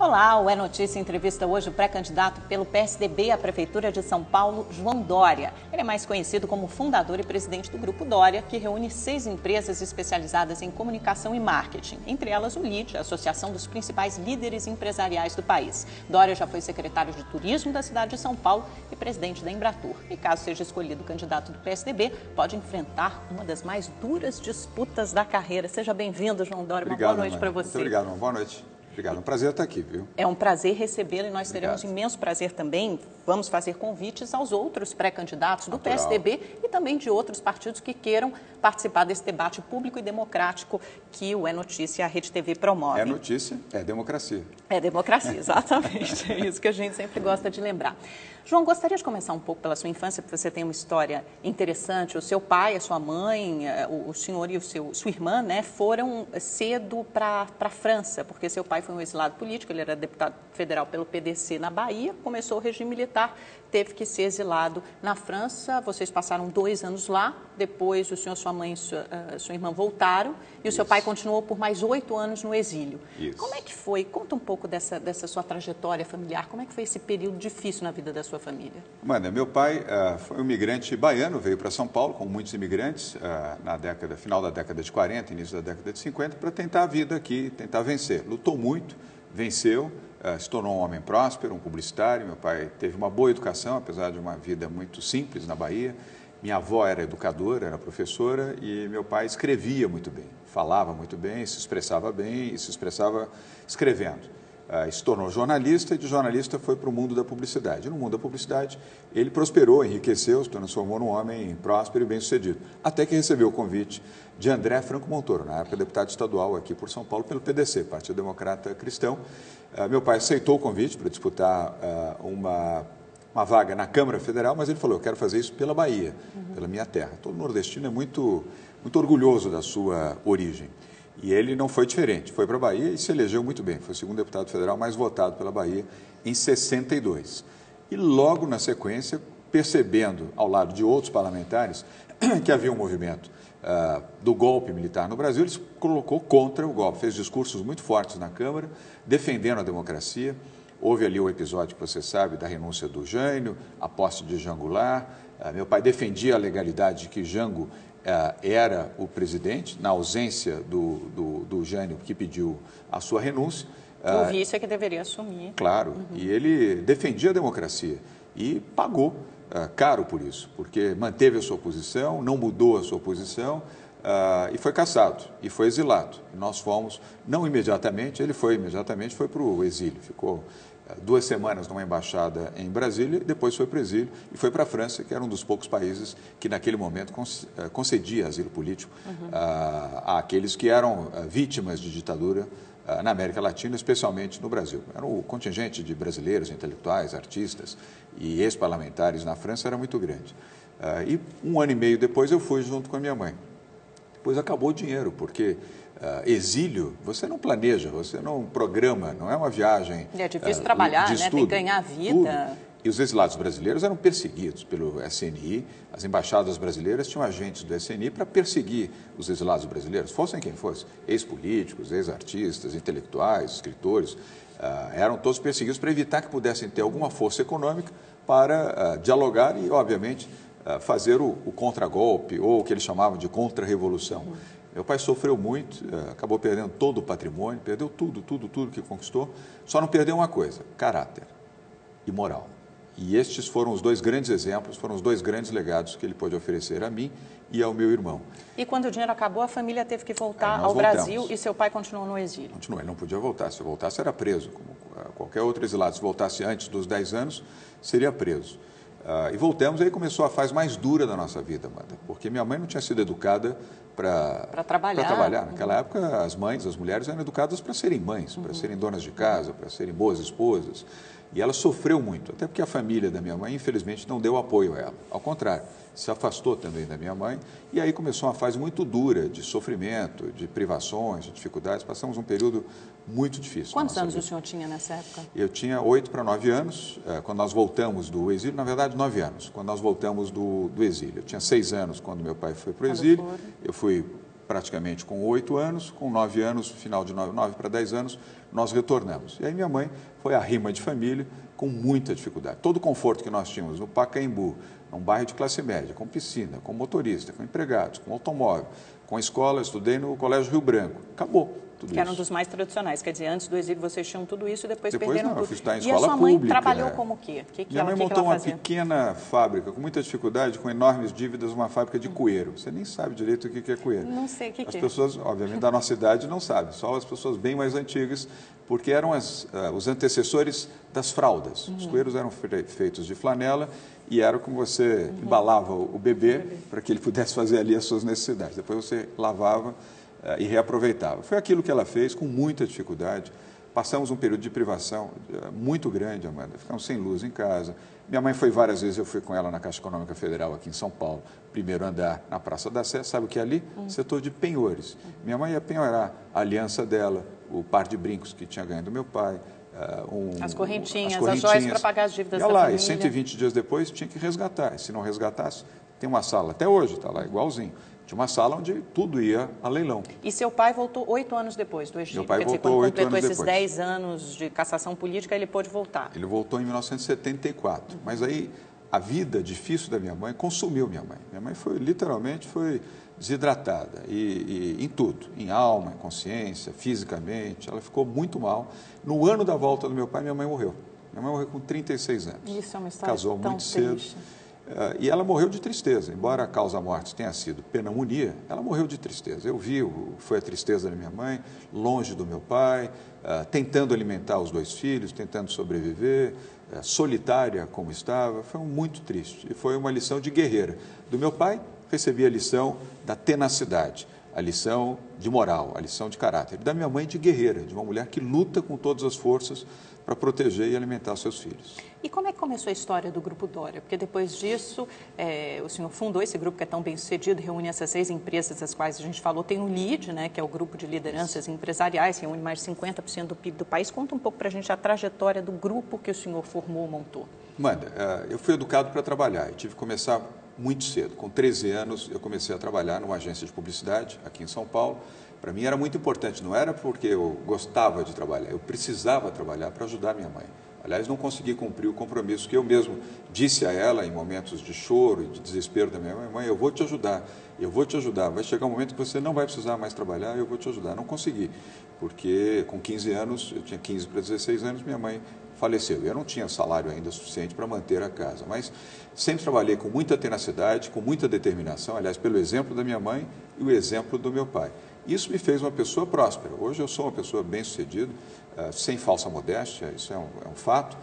Olá, o É Notícia entrevista hoje o pré-candidato pelo PSDB à Prefeitura de São Paulo, João Dória. Ele é mais conhecido como fundador e presidente do Grupo Dória, que reúne 6 empresas especializadas em comunicação e marketing, entre elas o LID, a associação dos principais líderes empresariais do país. Dória já foi secretário de Turismo da cidade de São Paulo e presidente da Embratur. E caso seja escolhido candidato do PSDB, pode enfrentar uma das mais duras disputas da carreira. Seja bem-vindo, João Dória. Obrigado, uma boa noite para você. Muito obrigado, uma boa noite. Obrigado, é um prazer estar aqui, viu? É um prazer recebê-lo e nós teremos imenso prazer também. Vamos fazer convites aos outros pré-candidatos do PSDB e também de outros partidos que queiram participar desse debate público e democrático que o É Notícia e a Rede TV promove. É notícia, é democracia. É democracia, exatamente. É isso que a gente sempre gosta de lembrar. João, gostaria de começar um pouco pela sua infância, porque você tem uma história interessante. O seu pai, a sua mãe, o senhor e sua irmã, né, foram cedo para a França, porque seu pai foi um exilado político, ele era deputado federal pelo PDC na Bahia, começou o regime militar, teve que ser exilado na França. Vocês passaram 2 anos lá, depois o senhor, sua mãe e sua irmã voltaram, e o seu pai continuou por mais 8 anos no exílio. Isso. Como é que foi? Conta um pouco dessa sua trajetória familiar, como é que foi esse período difícil na vida da sua família? Mano, meu pai foi um imigrante baiano, veio para São Paulo, como muitos imigrantes, final da década de 40, início da década de 50, para tentar a vida aqui, tentar vencer. Lutou muito, venceu, se tornou um homem próspero, um publicitário. Meu pai teve uma boa educação, apesar de uma vida muito simples na Bahia. Minha avó era educadora, era professora, e meu pai escrevia muito bem, falava muito bem, se expressava bem e se expressava escrevendo. Se tornou jornalista e de jornalista foi para o mundo da publicidade. E no mundo da publicidade ele prosperou, enriqueceu, se transformou num homem próspero e bem-sucedido. Até que recebeu o convite de André Franco Montoro, na época deputado estadual aqui por São Paulo, pelo PDC, Partido Democrata Cristão. Meu pai aceitou o convite para disputar uma vaga na Câmara Federal, mas ele falou, eu quero fazer isso pela Bahia, pela minha terra. Todo nordestino é muito orgulhoso da sua origem. E ele não foi diferente, foi para a Bahia e se elegeu muito bem. Foi o segundo deputado federal mais votado pela Bahia em 62. E logo na sequência, percebendo ao lado de outros parlamentares que havia um movimento do golpe militar no Brasil, ele se colocou contra o golpe, fez discursos muito fortes na Câmara, defendendo a democracia. Houve ali o episódio que você sabe da renúncia do Jânio, a posse de Jango Goulart. Meu pai defendia a legalidade de que Jango era o presidente, na ausência do Jânio, que pediu a sua renúncia. O vice é que deveria assumir. Claro, e ele defendia a democracia e pagou caro por isso, porque manteve a sua posição, não mudou a sua posição e foi cassado, e foi exilado. E nós fomos, não imediatamente, ele foi imediatamente, foi para o exílio, ficou 2 semanas numa embaixada em Brasília, depois foi para o exílio e foi para a França, que era um dos poucos países que naquele momento concedia asilo político àqueles que eram vítimas de ditadura na América Latina, especialmente no Brasil. Era o contingente de brasileiros, intelectuais, artistas e ex-parlamentares na França era muito grande. E 1 ano e meio depois eu fui junto com a minha mãe. Depois acabou o dinheiro, porque exílio, você não planeja, você não programa, não é uma viagem. É difícil trabalhar, de né? estudo, Tem que ganhar a vida. Tudo. E os exilados brasileiros eram perseguidos pelo SNI, as embaixadas brasileiras tinham agentes do SNI para perseguir os exilados brasileiros, fossem quem fosse, ex-políticos, ex-artistas, intelectuais, escritores, eram todos perseguidos para evitar que pudessem ter alguma força econômica para dialogar e, obviamente, fazer o contragolpe ou o que eles chamavam de contra-revolução. Meu pai sofreu muito, acabou perdendo todo o patrimônio, perdeu tudo que conquistou, só não perdeu uma coisa, caráter e moral. E estes foram os 2 grandes exemplos, foram os 2 grandes legados que ele pôde oferecer a mim e ao meu irmão. E quando o dinheiro acabou, a família teve que voltar ao Brasil e seu pai continuou no exílio? Continuou, ele não podia voltar. Se voltasse, era preso, como qualquer outro exilado. Se voltasse antes dos 10 anos, seria preso. E voltamos, aí começou a fase mais dura da nossa vida, Amanda, porque minha mãe não tinha sido educada para trabalhar. Naquela época, as mães, as mulheres eram educadas para serem mães, para serem donas de casa, para serem boas esposas. E ela sofreu muito, até porque a família da minha mãe, infelizmente, não deu apoio a ela. Ao contrário, se afastou também da minha mãe. E aí começou uma fase muito dura de sofrimento, de privações, de dificuldades. Passamos um período muito difícil. Quantos anos o senhor tinha nessa época? Eu tinha 8 para 9 anos, quando nós voltamos do exílio. Na verdade, 9 anos, quando nós voltamos do exílio. Eu tinha 6 anos quando meu pai foi para o exílio. Eu fui praticamente com 8 anos, com 9 anos, final de 9 para 10 anos, nós retornamos. E aí minha mãe foi a rima de família com muita dificuldade. Todo o conforto que nós tínhamos no Pacaembu, num bairro de classe média, com piscina, com motorista, com empregados, com automóvel, com escola, estudei no Colégio Rio Branco. Acabou tudo isso. Que era um dos mais tradicionais, quer dizer, antes do exílio vocês tinham tudo isso e depois perderam não, tudo. Eu fui estudar em e escola a sua mãe pública, trabalhou como o quê? Minha mãe montou uma pequena fábrica, com muita dificuldade, com enormes dívidas, uma fábrica de cueiro. Você nem sabe direito o que é cueiro. Não sei o que é. As pessoas, obviamente, da nossa idade não sabem, só as pessoas bem mais antigas, porque eram os antecessores das fraldas. Os cueiros eram feitos de flanela e era como você embalava o bebê para que ele pudesse fazer ali as suas necessidades. Depois você lavava e reaproveitava. Foi aquilo que ela fez com muita dificuldade. Passamos um período de privação muito grande, Amanda. Ficamos sem luz em casa. Minha mãe foi várias vezes, eu fui com ela na Caixa Econômica Federal aqui em São Paulo, primeiro andar na Praça da Sé, sabe o que é ali? Setor de penhores. Minha mãe ia penhorar a aliança dela, o par de brincos que tinha ganho do meu pai, as correntinhas, as joias para pagar as dívidas da família. E 120 dias depois tinha que resgatar. Se não resgatasse, tem uma sala, até hoje está lá, igualzinho. Tinha uma sala onde tudo ia a leilão. E seu pai voltou 8 anos depois do exílio? Meu pai voltou quando 8 completou anos esses depois. 10 anos de cassação política, ele pôde voltar? Ele voltou em 1974. Mas aí a vida difícil da minha mãe consumiu minha mãe. Minha mãe literalmente foi desidratada, e em tudo, em alma, em consciência, fisicamente. Ela ficou muito mal. No ano da volta do meu pai, minha mãe morreu. Minha mãe morreu com 36 anos. Isso é uma história Casou tão muito triste. cedo. E ela morreu de tristeza, embora a causa-morte tenha sido pneumonia, ela morreu de tristeza. Eu vi, foi a tristeza da minha mãe, longe do meu pai, tentando alimentar os 2 filhos, tentando sobreviver, solitária como estava. Foi muito triste e foi uma lição de guerreira. Do meu pai, recebi a lição da tenacidade, a lição de moral, a lição de caráter. Da minha mãe, de guerreira, de uma mulher que luta com todas as forças para proteger e alimentar os seus filhos. E como é que começou a história do Grupo Dória? Porque depois disso, o senhor fundou esse grupo que é tão bem sucedido, reúne essas 6 empresas das quais a gente falou. Tem o LID, né, que é o Grupo de Lideranças Empresariais, reúne mais de 50% do PIB do país. Conta um pouco para a gente a trajetória do grupo que o senhor formou, montou. Amanda, eu fui educado para trabalhar e tive que começar muito cedo. Com 13 anos, eu comecei a trabalhar numa agência de publicidade aqui em São Paulo. Para mim era muito importante, não era porque eu gostava de trabalhar, eu precisava trabalhar para ajudar minha mãe. Aliás, não consegui cumprir o compromisso que eu mesmo disse a ela em momentos de choro e de desespero da minha mãe: mãe, eu vou te ajudar, vai chegar um momento que você não vai precisar mais trabalhar, eu vou te ajudar. Não consegui, porque com 15 anos, eu tinha 15 para 16 anos, minha mãe faleceu. Eu não tinha salário ainda suficiente para manter a casa, mas sempre trabalhei com muita tenacidade, com muita determinação, aliás, pelo exemplo da minha mãe e o exemplo do meu pai. Isso me fez uma pessoa próspera. Hoje eu sou uma pessoa bem-sucedida, sem falsa modéstia, isso é um fato,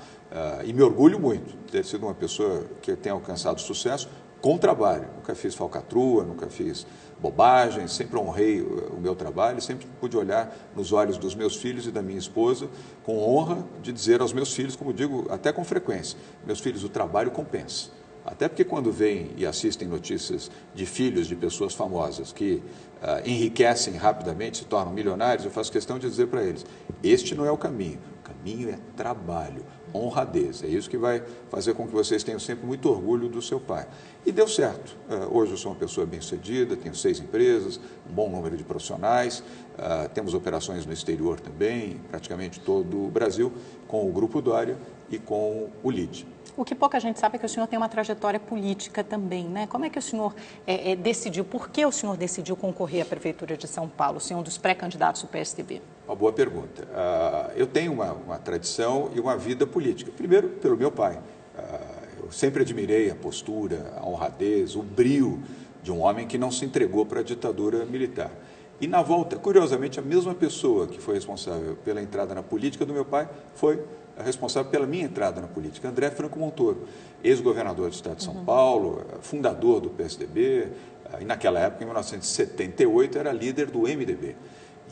e me orgulho muito de ter sido uma pessoa que tem alcançado sucesso com trabalho. Nunca fiz falcatrua, nunca fiz bobagem, sempre honrei o meu trabalho, sempre pude olhar nos olhos dos meus filhos e da minha esposa com honra de dizer aos meus filhos, como digo até com frequência: meus filhos, o trabalho compensa. Até porque quando vêm e assistem notícias de filhos de pessoas famosas que enriquecem rapidamente, se tornam milionários, eu faço questão de dizer para eles: este não é o caminho é trabalho, honradez. É isso que vai fazer com que vocês tenham sempre muito orgulho do seu pai. E deu certo. Hoje eu sou uma pessoa bem-sucedida, tenho 6 empresas, um bom número de profissionais, temos operações no exterior também, praticamente todo o Brasil, com o Grupo Dória e com o LID. O que pouca gente sabe é que o senhor tem uma trajetória política também, né? Como é que o senhor decidiu, por que o senhor decidiu concorrer à Prefeitura de São Paulo, ser um dos pré-candidatos do PSDB? Uma boa pergunta. Eu tenho uma tradição e uma vida política. Primeiro, pelo meu pai. Eu sempre admirei a postura, a honradez, o brio de um homem que não se entregou para a ditadura militar. E na volta, curiosamente, a mesma pessoa que foi responsável pela entrada na política do meu pai foi responsável pela minha entrada na política, André Franco Montoro, ex-governador do estado de São Paulo, fundador do PSDB, e naquela época, em 1978, era líder do MDB.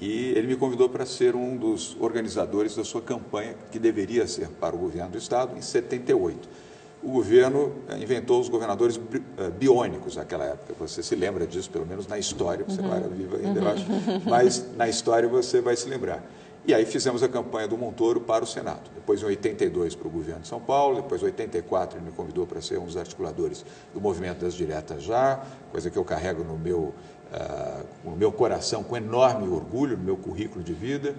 E ele me convidou para ser um dos organizadores da sua campanha, que deveria ser para o governo do estado, em 78. O governo inventou os governadores biônicos naquela época. Você se lembra disso, pelo menos na história, você não era viva ainda, eu acho, mas na história você vai se lembrar. E aí fizemos a campanha do Montoro para o Senado. Depois, em 82, para o governo de São Paulo. Depois, em 84, ele me convidou para ser um dos articuladores do movimento das diretas já, coisa que eu carrego no meu coração com enorme orgulho, no meu currículo de vida.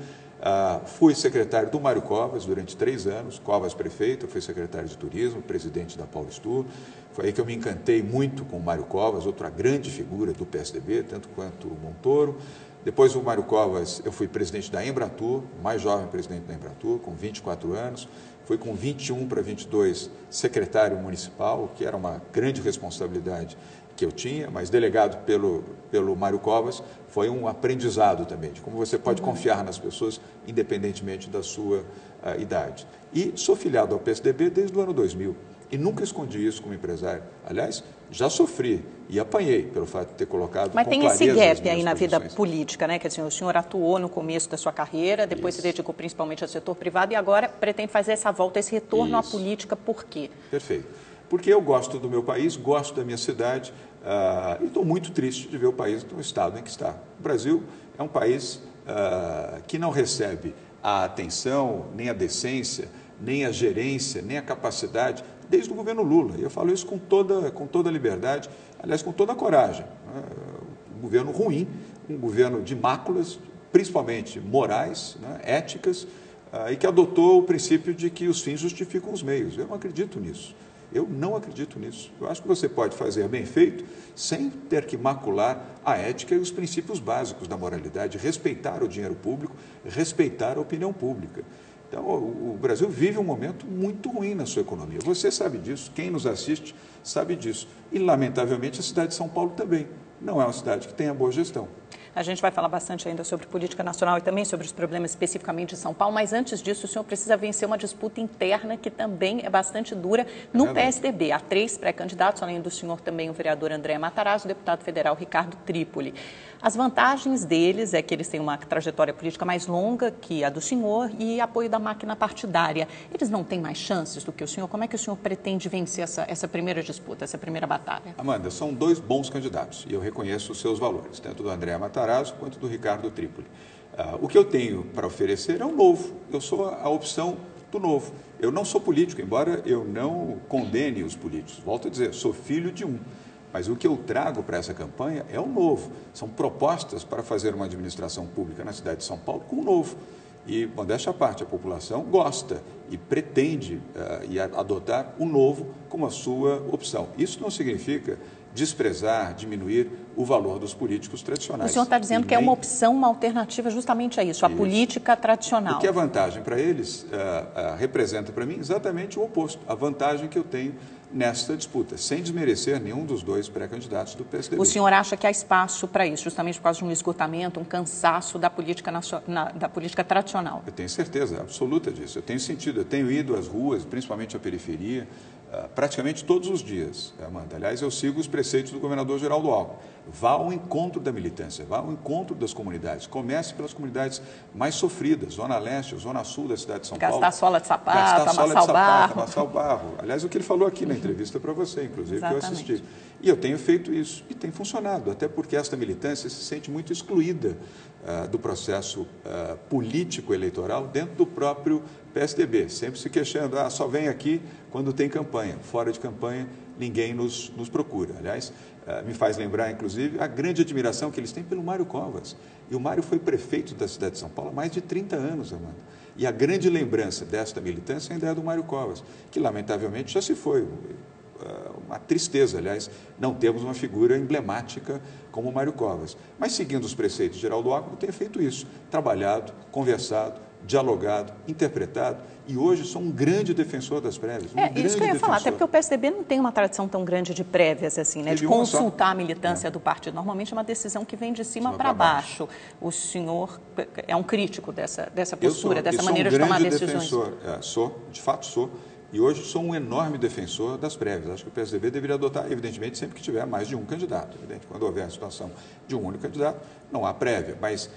Fui secretário do Mário Covas durante 3 anos, Covas prefeito, fui secretário de turismo, presidente da Paulistur. Foi aí que eu me encantei muito com o Mário Covas, outra grande figura do PSDB, tanto quanto o Montoro. Depois do Mário Covas, eu fui presidente da Embratur, mais jovem presidente da Embratur, com 24 anos. Fui com 21 para 22 secretário municipal, que era uma grande responsabilidade que eu tinha, mas delegado pelo Mário Covas, foi um aprendizado também, de como você pode confiar nas pessoas, independentemente da sua idade. E sou filiado ao PSDB desde o ano 2000 e nunca escondi isso como empresário. Aliás, já sofri e apanhei pelo fato de ter colocado. Mas tem esse gap aí na vida política, né? Que assim, o senhor atuou no começo da sua carreira, depois se dedicou principalmente ao setor privado e agora pretende fazer essa volta, esse retorno à política. Por quê? Perfeito. Porque eu gosto do meu país, gosto da minha cidade e estou muito triste de ver o país no estado em que está. O Brasil é um país que não recebe a atenção, nem a decência, nem a gerência, nem a capacidade desde o governo Lula. E eu falo isso com toda a liberdade, aliás, com toda a coragem. Um governo ruim, um governo de máculas, principalmente morais, éticas, e que adotou o princípio de que os fins justificam os meios. Eu não acredito nisso. Eu não acredito nisso. Eu acho que você pode fazer bem feito sem ter que macular a ética e os princípios básicos da moralidade, respeitar o dinheiro público, respeitar a opinião pública. Então, o Brasil vive um momento muito ruim na sua economia. Você sabe disso, quem nos assiste sabe disso. E, lamentavelmente, a cidade de São Paulo também não é uma cidade que tenha boa gestão. A gente vai falar bastante ainda sobre política nacional e também sobre os problemas especificamente de São Paulo, mas antes disso o senhor precisa vencer uma disputa interna que também é bastante dura no PSDB. Há 3 pré-candidatos, além do senhor também o vereador André Matarazzo, o deputado federal Ricardo Trípoli. As vantagens deles é que eles têm uma trajetória política mais longa que a do senhor e apoio da máquina partidária. Eles não têm mais chances do que o senhor? Como é que o senhor pretende vencer essa primeira disputa, essa primeira batalha? Amanda, são 2 bons candidatos e eu reconheço os seus valores, tanto do André Matarazzo quanto do Ricardo Trípoli. O que eu tenho para oferecer é o novo. Eu sou a opção do novo. Eu não sou político, embora eu não condene os políticos. Volto a dizer, sou filho de um. Mas o que eu trago para essa campanha é o novo. São propostas para fazer uma administração pública na cidade de São Paulo com o novo. E, modéstia à parte, a população gosta e pretende adotar o novo como a sua opção. Isso não significa desprezar, diminuir o valor dos políticos tradicionais. O senhor está dizendo que é uma opção, uma alternativa justamente a isso, a política tradicional. Porque a vantagem para eles representa para mim exatamente o oposto, a vantagem que eu tenho nesta disputa, sem desmerecer nenhum dos 2 pré-candidatos do PSDB. O senhor acha que há espaço para isso, justamente por causa de um esgotamento, um cansaço da política, da política tradicional? Eu tenho certeza absoluta disso. Eu tenho sentido, eu tenho ido às ruas, principalmente à periferia, praticamente todos os dias, Amanda. Aliás, eu sigo os preceitos do governador Geraldo Alckmin. Vá ao encontro da militância, vá ao encontro das comunidades. Comece pelas comunidades mais sofridas, Zona Leste, Zona Sul da cidade de São Paulo. Gastar sola de sapato, amassar o barro. Aliás, o que ele falou aqui na entrevista para você, inclusive, que eu assisti. E eu tenho feito isso, e tem funcionado, até porque esta militância se sente muito excluída do processo político eleitoral dentro do próprio PSDB, sempre se queixando, só vem aqui quando tem campanha, fora de campanha ninguém nos procura. Aliás, me faz lembrar, inclusive, a grande admiração que eles têm pelo Mário Covas. E o Mário foi prefeito da cidade de São Paulo há mais de 30 anos, Amanda. E a grande lembrança desta militância ainda é do Mário Covas, que lamentavelmente já se foi. Uma tristeza, aliás, não temos uma figura emblemática como o Mário Covas. Mas, seguindo os preceitos de Geraldo Alckmin, tem feito isso, trabalhado, conversado, dialogado, interpretado, e hoje sou um grande defensor das prévias. Isso que eu ia falar, até porque o PSDB não tem uma tradição tão grande de prévias, assim, né? De consultar a militância do partido. Normalmente é uma decisão que vem de cima para baixo. O senhor é um crítico dessa postura, dessa maneira de tomar decisões. De fato sou. E hoje sou um enorme defensor das prévias. Acho que o PSDB deveria adotar, evidentemente, sempre que tiver mais de um candidato. Evidente, quando houver a situação de um único candidato, não há prévia. Mas,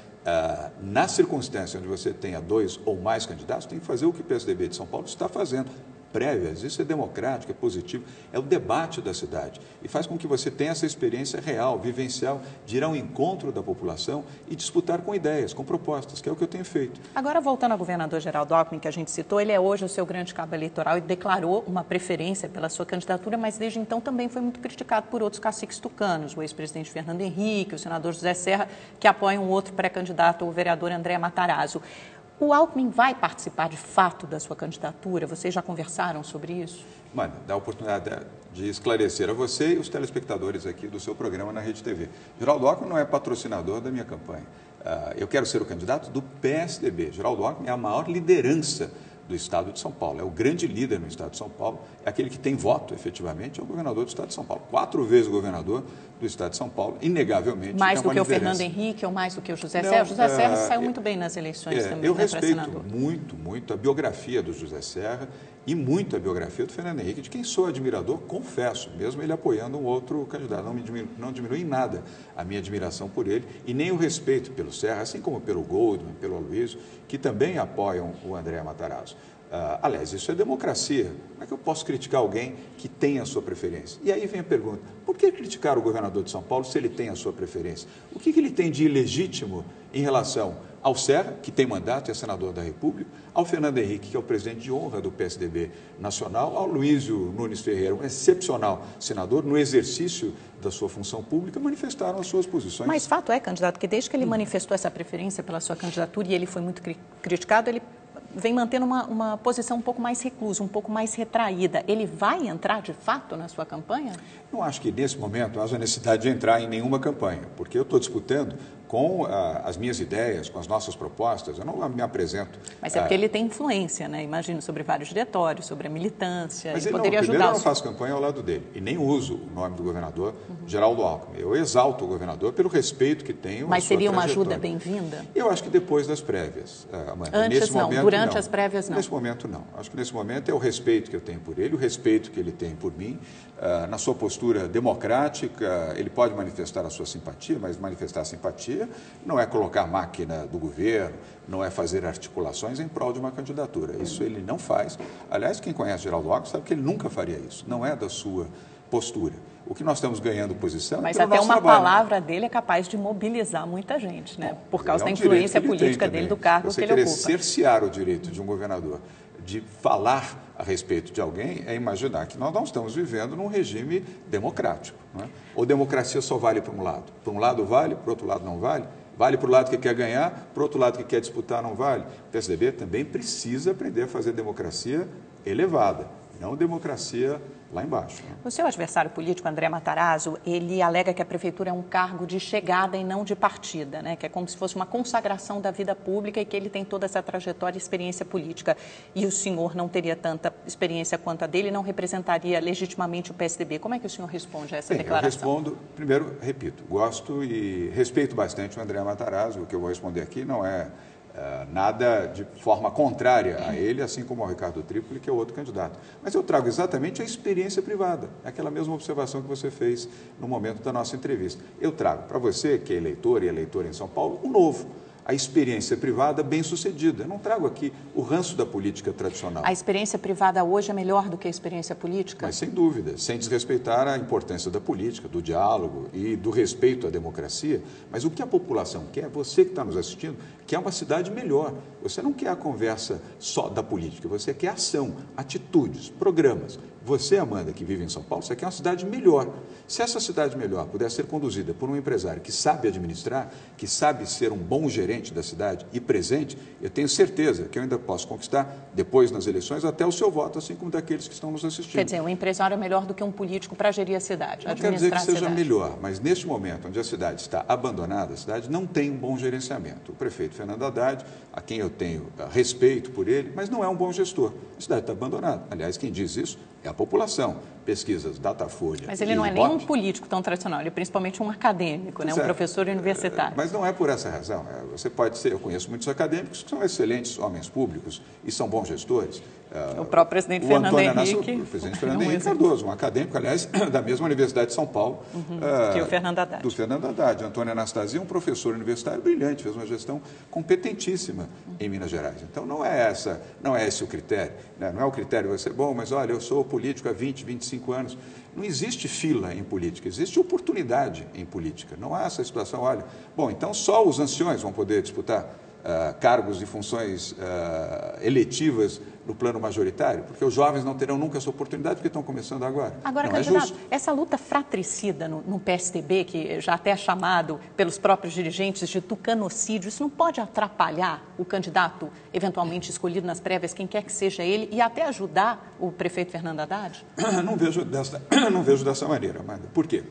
na circunstância onde você tenha 2 ou mais candidatos, tem que fazer o que o PSDB de São Paulo está fazendo. prévias, isso é democrático, é positivo, é o debate da cidade e faz com que você tenha essa experiência real, vivencial, de ir ao encontro da população e disputar com ideias, com propostas, que é o que eu tenho feito. Agora, voltando ao governador Geraldo Alckmin, que a gente citou, ele é hoje o seu grande cabo eleitoral e declarou uma preferência pela sua candidatura, mas desde então também foi muito criticado por outros caciques tucanos, o ex-presidente Fernando Henrique, o senador José Serra, que apoiam um outro pré-candidato, o vereador André Matarazzo. O Alckmin vai participar de fato da sua candidatura? Vocês já conversaram sobre isso? Mano, dá a oportunidade de esclarecer a você e os telespectadores aqui do seu programa na Rede TV. Geraldo Alckmin não é patrocinador da minha campanha. Eu quero ser o candidato do PSDB. Geraldo Alckmin é a maior liderança do Estado de São Paulo. É o grande líder no Estado de São Paulo, é aquele que tem voto, efetivamente, é o governador do Estado de São Paulo. 4 vezes o governador do Estado de São Paulo, inegavelmente. Mais do que o Fernando Henrique ou mais do que o José Serra? O José Serra saiu muito bem nas eleições também, eu né, respeito muito a biografia do José Serra e muito a biografia do Fernando Henrique, de quem sou admirador, confesso, mesmo ele apoiando um outro candidato. Não diminui em nada a minha admiração por ele e nem o respeito pelo Serra, assim como pelo Goldman, pelo Aloysio, que também apoiam o André Matarazzo. Aliás, isso é democracia. Como é que eu posso criticar alguém que tem a sua preferência? E aí vem a pergunta, por que criticar o governador de São Paulo se ele tem a sua preferência? O que ele tem de ilegítimo em relação ao Serra, que tem mandato e é senador da República, ao Fernando Henrique, que é o presidente de honra do PSDB nacional, ao Aloysio Nunes Ferreira, um excepcional senador, no exercício da sua função pública, manifestaram as suas posições. Mas fato é, candidato, que desde que ele manifestou essa preferência pela sua candidatura e ele foi muito criticado, ele vem mantendo uma posição um pouco mais reclusa, um pouco mais retraída. Ele vai entrar, de fato, na sua campanha? Não acho que, nesse momento, haja necessidade de entrar em nenhuma campanha, porque eu estou disputando com as minhas ideias, com as nossas propostas, eu não me apresento... Mas é porque ele tem influência, né? Imagino, sobre vários diretórios, sobre a militância, mas ele poderia ajudar. Primeiro, eu não faço campanha ao lado dele, e nem uso o nome do governador, Geraldo Alckmin. Eu exalto o governador pelo respeito que tenho. Mas seria uma ajuda bem-vinda? Eu acho que depois das prévias, Amanda. Antes nesse não, momento, durante não. as prévias não. Nesse momento não. Acho que nesse momento é o respeito que eu tenho por ele, o respeito que ele tem por mim, na sua postura democrática, ele pode manifestar a sua simpatia, mas manifestar a simpatia não é colocar a máquina do governo, não é fazer articulações em prol de uma candidatura. Isso ele não faz. Aliás, quem conhece Geraldo Alckmin sabe que ele nunca faria isso. Não é da sua postura. O que nós estamos ganhando posição mas é pelo até nosso uma trabalho. palavra dele é capaz de mobilizar muita gente, né? Por causa da influência política dele, do cargo que ele ocupa. Você querer cercear o direito de um governador de falar a respeito de alguém é imaginar que nós não estamos vivendo num regime democrático. Não é? Ou democracia só vale para um lado? Para um lado vale, para o outro lado não vale? Vale para o lado que quer ganhar, para o outro lado que quer disputar não vale? O PSDB também precisa aprender a fazer democracia elevada, não democracia lá embaixo. Né? O seu adversário político, André Matarazzo, ele alega que a prefeitura é um cargo de chegada e não de partida, né? Que é como se fosse uma consagração da vida pública e que ele tem toda essa trajetória e experiência política. E o senhor não teria tanta experiência quanto a dele, não representaria legitimamente o PSDB. Como é que o senhor responde a essa declaração? Eu respondo, primeiro, repito, gosto e respeito bastante o André Matarazzo. O que eu vou responder aqui não é nada de forma contrária a ele, assim como ao Ricardo Trípoli, que é outro candidato. Mas eu trago exatamente a experiência privada, aquela mesma observação que você fez no momento da nossa entrevista. Eu trago para você, que é eleitor e eleitora em São Paulo, o novo, a experiência privada bem-sucedida. Eu não trago aqui o ranço da política tradicional. A experiência privada hoje é melhor do que a experiência política? Mas sem dúvida, sem desrespeitar a importância da política, do diálogo e do respeito à democracia. Mas o que a população quer, você que está nos assistindo, quer uma cidade melhor. Você não quer a conversa só da política, você quer ação, atitudes, programas. Você, Amanda, que vive em São Paulo, você quer uma cidade melhor. Se essa cidade melhor puder ser conduzida por um empresário que sabe administrar, que sabe ser um bom gerente da cidade e presente, eu tenho certeza que eu ainda posso conquistar, depois nas eleições, até o seu voto, assim como daqueles que estão nos assistindo. Quer dizer, um empresário é melhor do que um político para gerir a cidade, não quer dizer que seja melhor, mas neste momento, onde a cidade está abandonada, a cidade não tem um bom gerenciamento. O prefeito Fernando Haddad, a quem eu tenho respeito por ele, mas não é um bom gestor. A cidade está abandonada. Aliás, quem diz isso é a população. Pesquisas Datafolha. Mas ele não é nem um político tão tradicional, ele é principalmente um acadêmico, né? Um professor universitário. Mas não é por essa razão. Você pode ser, eu conheço muitos acadêmicos que são excelentes homens públicos e são bons gestores. O próprio presidente Fernando Henrique. O presidente Fernando Henrique Cardoso, um acadêmico, aliás, da mesma Universidade de São Paulo. Que é o Fernando Haddad. Do Fernando Haddad. Antônio Anastasia, um professor universitário brilhante, fez uma gestão competentíssima em Minas Gerais. Então, não é esse o critério. Né? Não é o critério de você, bom, mas olha, eu sou político há 20, 25 anos. Não existe fila em política, existe oportunidade em política. Não há essa situação, olha, bom, então só os anciões vão poder disputar cargos e funções eletivas no plano majoritário, porque os jovens não terão nunca essa oportunidade porque estão começando agora. Agora, candidato, essa luta fratricida no PSDB, que já até é chamado pelos próprios dirigentes de tucanocídio, isso não pode atrapalhar o candidato eventualmente escolhido nas prévias, quem quer que seja ele, e até ajudar o prefeito Fernando Haddad? Não vejo dessa maneira, Amanda. Por quê?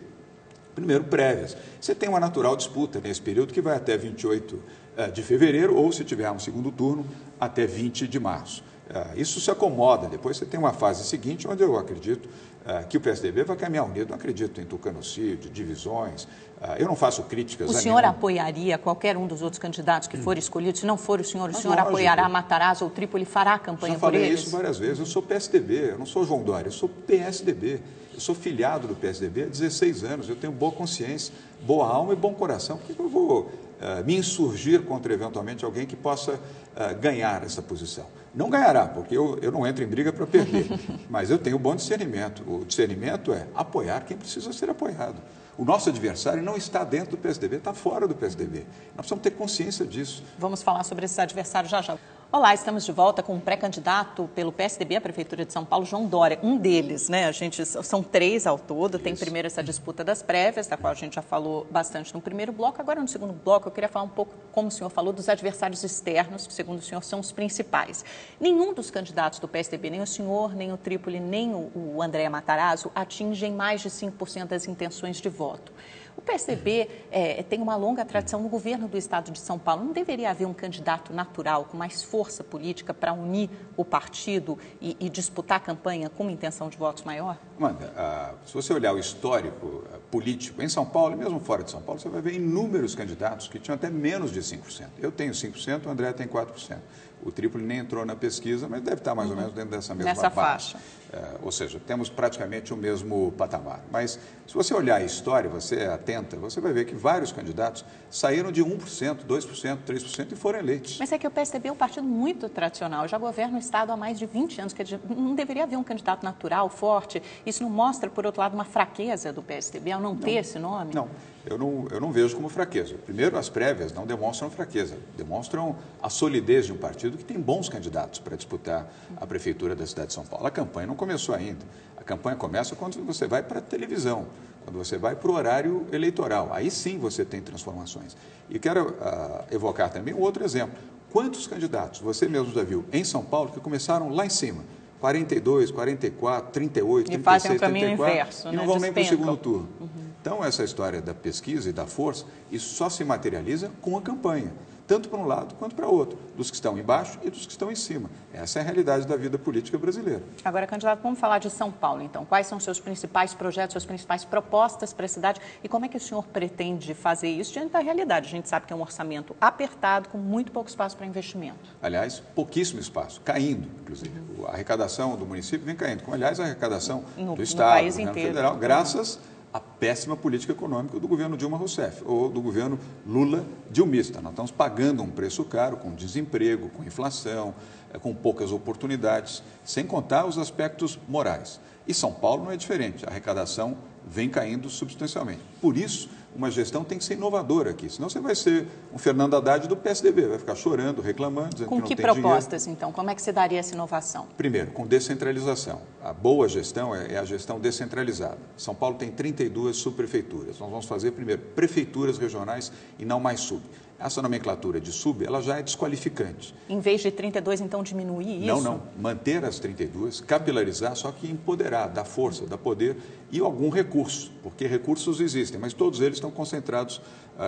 Primeiro, prévias. Você tem uma natural disputa nesse período que vai até 28 de fevereiro, ou se tiver um segundo turno, até 20 de março. Isso se acomoda. Depois você tem uma fase seguinte, onde eu acredito que o PSDB vai caminhar unido. Não acredito em tucanocídio, divisões. Eu não faço críticas a nenhum. O senhor apoiaria qualquer um dos outros candidatos que for escolhido? Se não for o senhor apoiará Matarazzo ou Trípoli, fará a campanha por eles? Já falei isso várias vezes. Eu sou PSDB, eu não sou João Dória, eu sou PSDB. Eu sou filiado do PSDB há 16 anos. Eu tenho boa consciência, boa alma e bom coração. Por que eu vou me insurgir contra, eventualmente, alguém que possa ganhar essa posição? Não ganhará, porque eu não entro em briga para perder, mas eu tenho bom discernimento. O discernimento é apoiar quem precisa ser apoiado. O nosso adversário não está dentro do PSDB, está fora do PSDB. Nós precisamos ter consciência disso. Vamos falar sobre esses adversários já já. Olá, estamos de volta com um pré-candidato pelo PSDB à Prefeitura de São Paulo, João Dória. Um deles, né? São 3 ao todo. Tem primeiro essa disputa das prévias, da qual a gente já falou bastante no primeiro bloco. Agora, no segundo bloco, eu queria falar um pouco, como o senhor falou, dos adversários externos, que, segundo o senhor, são os principais. Nenhum dos candidatos do PSDB, nem o senhor, nem o Trípoli, nem o André Matarazzo, atingem mais de 5% das intenções de voto. O PSDB tem uma longa tradição no governo do estado de São Paulo. Não deveria haver um candidato natural com mais força política para unir o partido e disputar a campanha com uma intenção de votos maior? Amanda, se você olhar o histórico político em São Paulo e mesmo fora de São Paulo, você vai ver inúmeros candidatos que tinham até menos de 5%. Eu tenho 5%, o André tem 4%. O Trípoli nem entrou na pesquisa, mas deve estar mais ou menos dentro dessa mesma faixa. Ou seja, temos praticamente o mesmo patamar. Mas se você olhar a história, você é atenta, você vai ver que vários candidatos saíram de 1%, 2%, 3% e foram eleitos. Mas é que o PSDB é um partido muito tradicional, já governa o Estado há mais de 20 anos, quer dizer, não deveria haver um candidato natural, forte. Isso não mostra, por outro lado, uma fraqueza do PSDB ao não ter esse nome? Não. Eu não vejo como fraqueza. Primeiro, as prévias não demonstram fraqueza, demonstram a solidez de um partido que tem bons candidatos para disputar a prefeitura da cidade de São Paulo. A campanha não começou ainda. A campanha começa quando você vai para a televisão, quando você vai para o horário eleitoral. Aí sim você tem transformações. E quero evocar também um outro exemplo. Quantos candidatos, você mesmo já viu, em São Paulo, que começaram lá em cima? 42, 44, 38, 36, 34. E fazem o caminho inverso, e não vão nem para o segundo turno. Então, essa história da pesquisa e da força, isso só se materializa com a campanha, tanto para um lado quanto para o outro, dos que estão embaixo e dos que estão em cima. Essa é a realidade da vida política brasileira. Agora, candidato, vamos falar de São Paulo, então. Quais são os seus principais projetos, suas principais propostas para a cidade e como é que o senhor pretende fazer isso diante da realidade? A gente sabe que é um orçamento apertado, com muito pouco espaço para investimento. Aliás, pouquíssimo espaço, caindo, inclusive. A arrecadação do município vem caindo, como, aliás, a arrecadação do Estado, do governo federal, graças a péssima política econômica do governo Dilma Rousseff ou do governo Lula dilmista. Nós estamos pagando um preço caro com desemprego, com inflação, com poucas oportunidades, sem contar os aspectos morais. E São Paulo não é diferente, a arrecadação vem caindo substancialmente. Por isso, uma gestão tem que ser inovadora aqui, senão você vai ser um Fernando Haddad do PSDB, vai ficar chorando, reclamando, dizendo que não tem dinheiro. Com que propostas, então? Como é que você daria essa inovação? Primeiro, com descentralização. A boa gestão é a gestão descentralizada. São Paulo tem 32 subprefeituras. Nós vamos fazer, primeiro, prefeituras regionais e não mais sub. Essa nomenclatura de sub, ela já é desqualificante. Em vez de 32, então, diminuir isso? Não. Manter as 32, capilarizar, só que empoderar, dar força, dar poder e algum recurso, porque recursos existem, mas todos eles estão concentrados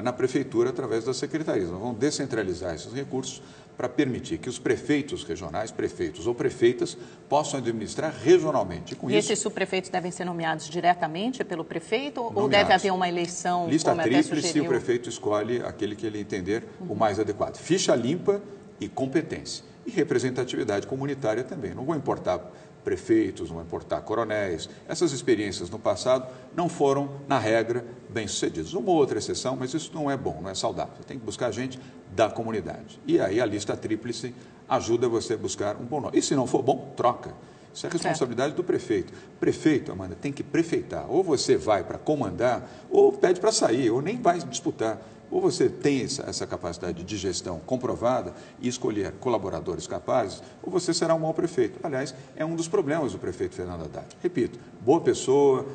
na prefeitura através das secretarias. Nós vamos descentralizar esses recursos para permitir que os prefeitos regionais, prefeitos ou prefeitas, possam administrar regionalmente. E esses subprefeitos devem ser nomeados diretamente pelo prefeito ou Nomeados. deve haver uma eleição, Lista como até tríplice, sugeriu? o prefeito escolhe aquele que ele entender o mais adequado. Ficha limpa e competência. E representatividade comunitária também. Não vou importar prefeitos, não vou importar coronéis. Essas experiências no passado não foram, na regra, bem-sucedidas. Uma ou outra exceção, mas isso não é bom, não é saudável. Você tem que buscar gente da comunidade. E aí a lista tríplice ajuda você a buscar um bom nome. E se não for bom, troca. Isso é responsabilidade do prefeito. Prefeito, Amanda, tem que prefeitar. Ou você vai para comandar, ou pede para sair, ou nem vai disputar. Ou você tem essa capacidade de gestão comprovada e escolher colaboradores capazes, ou você será um mau prefeito. Aliás, é um dos problemas do prefeito Fernando Haddad. Repito, boa pessoa,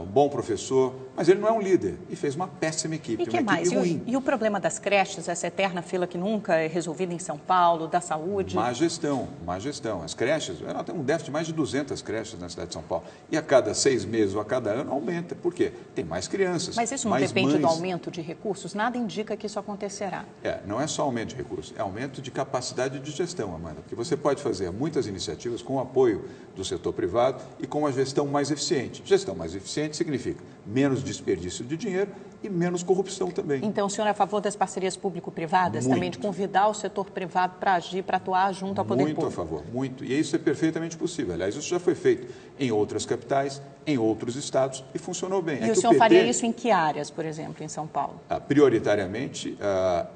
um bom professor, mas ele não é um líder e fez uma péssima equipe, E que mais? Ruim. E o problema das creches, essa eterna fila que nunca é resolvida em São Paulo, da saúde? Má gestão, má gestão. As creches, nós temos um déficit de mais de 200 creches na cidade de São Paulo. E a cada 6 meses ou a cada ano aumenta. Por quê? Tem mais crianças, Mas isso não mais depende mães. do aumento de recursos? Nada indica que isso acontecerá. Não é só aumento de recursos, é aumento de capacidade de gestão, Amanda. Porque você pode fazer muitas iniciativas com o apoio do setor privado e com a gestão mais eficiente. Gestão mais eficiente significa menos desperdício de dinheiro e menos corrupção também. Então, o senhor é a favor das parcerias público-privadas? Também de convidar o setor privado para agir, para atuar junto ao poder público? Muito a favor, muito. E isso é perfeitamente possível. Aliás, isso já foi feito em outras capitais, em outros estados e funcionou bem. E o senhor faria isso em que áreas, por exemplo, em São Paulo? Prioritariamente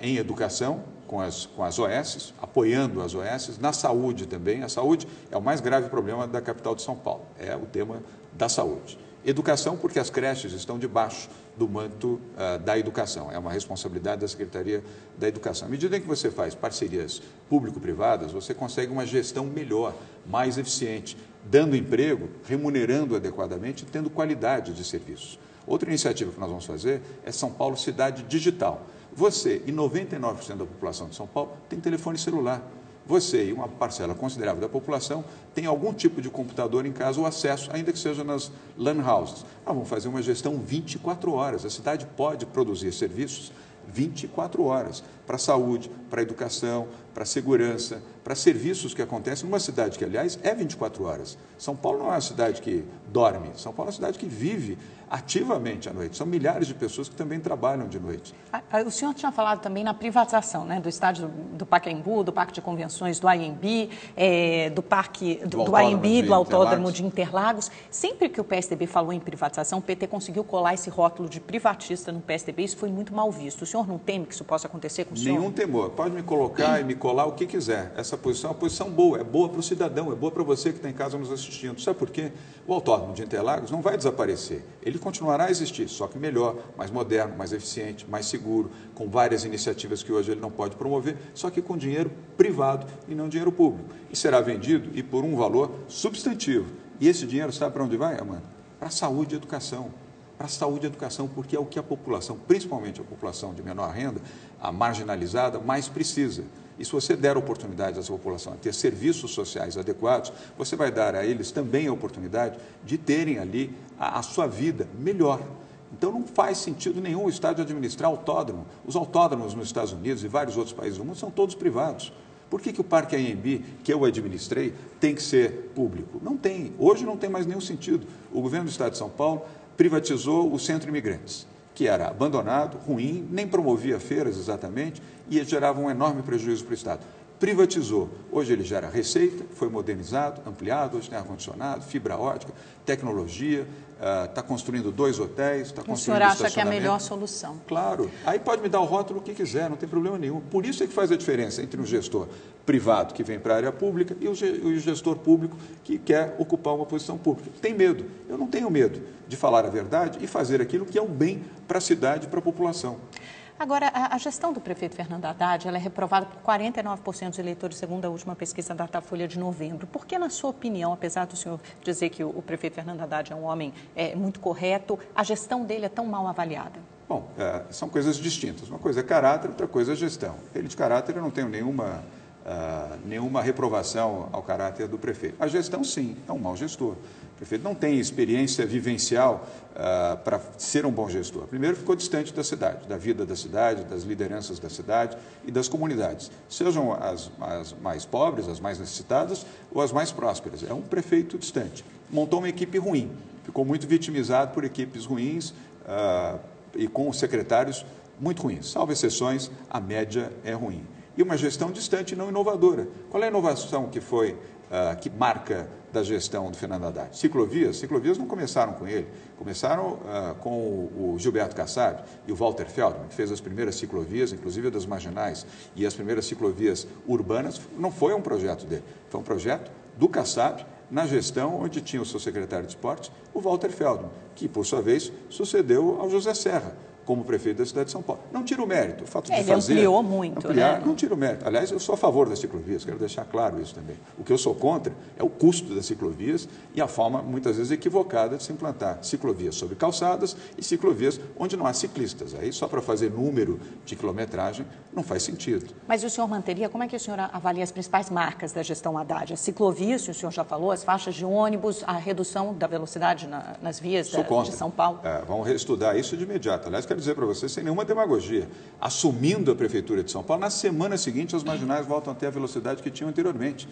em educação, com as OS, apoiando as OS, na saúde também. A saúde é o mais grave problema da capital de São Paulo, é o tema da saúde. Educação, porque as creches estão debaixo do manto da educação. É uma responsabilidade da Secretaria da Educação. À medida em que você faz parcerias público-privadas, você consegue uma gestão melhor, mais eficiente, dando emprego, remunerando adequadamente e tendo qualidade de serviços. Outra iniciativa que nós vamos fazer é São Paulo Cidade Digital. Você e 99% da população de São Paulo tem telefone celular. Você e uma parcela considerável da população tem algum tipo de computador em casa ou acesso, ainda que seja nas LAN houses. Vamos fazer uma gestão 24 horas. A cidade pode produzir serviços 24 horas para a saúde, para a educação, para a segurança, para serviços que acontecem numa cidade que, aliás, é 24 horas. São Paulo não é uma cidade que dorme, São Paulo é uma cidade que vive ativamente à noite. São milhares de pessoas que também trabalham de noite. O senhor tinha falado também na privatização, né, do estádio do Pacaembu, do Parque de Convenções do AMB, do AMB, do Autódromo de Interlagos. Sempre que o PSDB falou em privatização, o PT conseguiu colar esse rótulo de privatista no PSDB. Isso foi muito mal visto. O senhor não teme que isso possa acontecer com o senhor? Nenhum temor. Pode me colocar e me colar o que quiser. Essa posição é uma posição boa. É boa para o cidadão, é boa para você que está em casa nos assistindo. Sabe por quê? O Autódromo de Interlagos não vai desaparecer. Ele continuará a existir, só que melhor, mais moderno, mais eficiente, mais seguro, com várias iniciativas que hoje ele não pode promover, só que com dinheiro privado e não dinheiro público. E será vendido e por um valor substantivo. E esse dinheiro sabe para onde vai, Amanda? Para a saúde e educação. Para a saúde e educação, porque é o que a população, principalmente a população de menor renda, a marginalizada, mais precisa. E se você der oportunidade a essa população a ter serviços sociais adequados, você vai dar a eles também a oportunidade de terem ali a sua vida melhor. Então não faz sentido nenhum o Estado administrar autódromo. Os autódromos nos Estados Unidos e vários outros países do mundo são todos privados. Por que o Parque AMB, que eu administrei, tem que ser público? Não tem. Hoje não tem mais nenhum sentido. O governo do Estado de São Paulo privatizou o Centro Imigrantes, que era abandonado, ruim, nem promovia feiras exatamente e gerava um enorme prejuízo para o Estado. Privatizou. Hoje ele gera receita, foi modernizado, ampliado, hoje tem ar-condicionado, fibra ótica, tecnologia, está construindo 2 hotéis, está construindo estacionamento. O senhor acha que é a melhor solução? Claro. Aí pode me dar o rótulo que quiser, não tem problema nenhum. Por isso é que faz a diferença entre um gestor privado que vem para a área pública e o gestor público que quer ocupar uma posição pública. Tem medo. Eu não tenho medo de falar a verdade e fazer aquilo que é o bem para a cidade e para a população. Agora, a gestão do prefeito Fernando Haddad, ela é reprovada por 49% dos eleitores, segundo a última pesquisa da Datafolha de novembro. Por que, na sua opinião, apesar do senhor dizer que o prefeito Fernando Haddad é um homem muito correto, a gestão dele é tão mal avaliada? Bom, são coisas distintas. Uma coisa é caráter, outra coisa é gestão. Ele de caráter eu não tenho nenhuma nenhuma reprovação ao caráter do prefeito. A gestão, sim, é um mau gestor. O prefeito não tem experiência vivencial para ser um bom gestor. Primeiro, ficou distante da cidade, da vida da cidade, das lideranças da cidade e das comunidades, sejam as mais pobres, as mais necessitadas ou as mais prósperas. É um prefeito distante. Montou uma equipe ruim, ficou muito vitimizado por equipes ruins e com secretários muito ruins. Salvo exceções, a média é ruim. E uma gestão distante e não inovadora. Qual é a inovação que marca da gestão do Fernando Haddad? Ciclovias? Ciclovias não começaram com ele, começaram com o Gilberto Kassab e o Walter Feldman, que fez as primeiras ciclovias, inclusive das marginais, e as primeiras ciclovias urbanas. Não foi um projeto dele, foi um projeto do Kassab, na gestão onde tinha o seu secretário de esportes, o Walter Feldman, que, por sua vez, sucedeu ao José Serra, como prefeito da cidade de São Paulo. Não tira o mérito, o fato de fazer... Ele ampliou muito, né? Não tira o mérito. Aliás, eu sou a favor das ciclovias, quero deixar claro isso também. O que eu sou contra é o custo das ciclovias e a forma, muitas vezes, equivocada de se implantar ciclovias sobre calçadas e ciclovias onde não há ciclistas. Aí, só para fazer número de quilometragem, não faz sentido. Mas o senhor manteria, como é que o senhor avalia as principais marcas da gestão Haddad? As ciclovias, o senhor já falou, as faixas de ônibus, a redução da velocidade nas vias de São Paulo? Vamos reestudar isso de imediato. Aliás, quero dizer para vocês, sem nenhuma demagogia, assumindo a Prefeitura de São Paulo, na semana seguinte as marginais voltam a ter a velocidade que tinham anteriormente,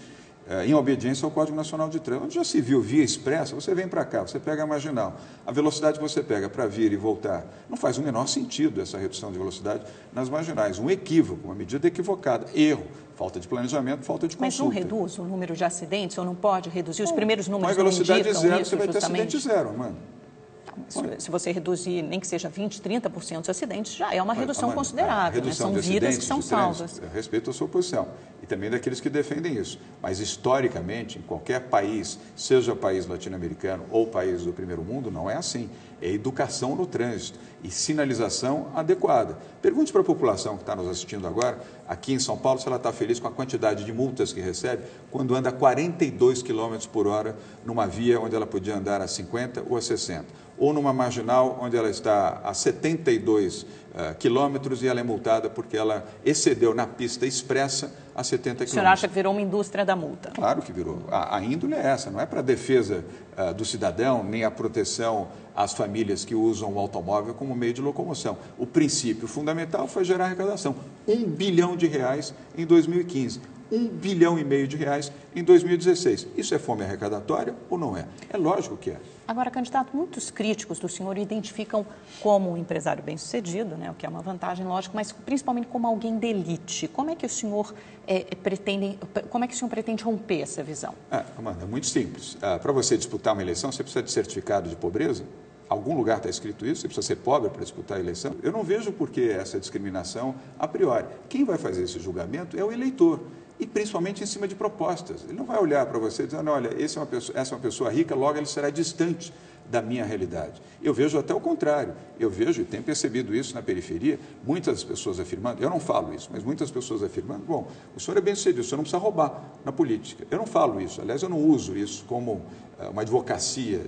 em obediência ao Código Nacional de Trânsito. Onde já se viu via expressa, você vem para cá, você pega a marginal, a velocidade que você pega para vir e voltar, não faz o menor sentido essa redução de velocidade nas marginais. Um equívoco, uma medida equivocada, erro, falta de planejamento, falta de consulta. Mas não reduz o número de acidentes ou não pode reduzir? Os primeiros números com a velocidade não indicam zero, isso, você vai justamente? ter acidente zero, mano. Se você reduzir, nem que seja 20%, 30% dos acidentes, já é uma redução considerável. Redução né? São vidas que são salvas. Eu respeito a sua posição e também daqueles que defendem isso. Mas, historicamente, em qualquer país, seja país latino-americano ou país do primeiro mundo, não é assim. É educação no trânsito e sinalização adequada. Pergunte para a população que está nos assistindo agora, aqui em São Paulo, se ela está feliz com a quantidade de multas que recebe quando anda a 42 km por hora numa via onde ela podia andar a 50 ou a 60. Ou numa marginal onde ela está a 72 quilômetros e ela é multada porque ela excedeu na pista expressa a 70 quilômetros. O senhor acha que virou uma indústria da multa? Claro que virou. A índole é essa, não é para a defesa do cidadão, nem a proteção às famílias que usam o automóvel como meio de locomoção. O princípio fundamental foi gerar arrecadação. R$1 bilhão em 2015. R$1,5 bilhão em 2016. Isso é fome arrecadatória ou não é? É lógico que é. Agora, candidato, muitos críticos do senhor identificam como um empresário bem-sucedido, né, o que é uma vantagem, lógico, mas principalmente como alguém de elite. Como é que o senhor pretende romper essa visão? Amanda, é muito simples. Para você disputar uma eleição, você precisa de certificado de pobreza? Algum lugar está escrito isso? Você precisa ser pobre para disputar a eleição? Eu não vejo por que essa discriminação a priori. Quem vai fazer esse julgamento é o eleitor. E principalmente em cima de propostas. Ele não vai olhar para você dizendo, olha, essa é uma pessoa rica, logo ele será distante da minha realidade. Eu vejo até o contrário. Eu vejo, e tenho percebido isso na periferia, muitas pessoas afirmando, eu não falo isso, mas muitas pessoas afirmando, bom, o senhor é bem-sucedido, o senhor não precisa roubar na política. Eu não falo isso, aliás, eu não uso isso como uma advocacia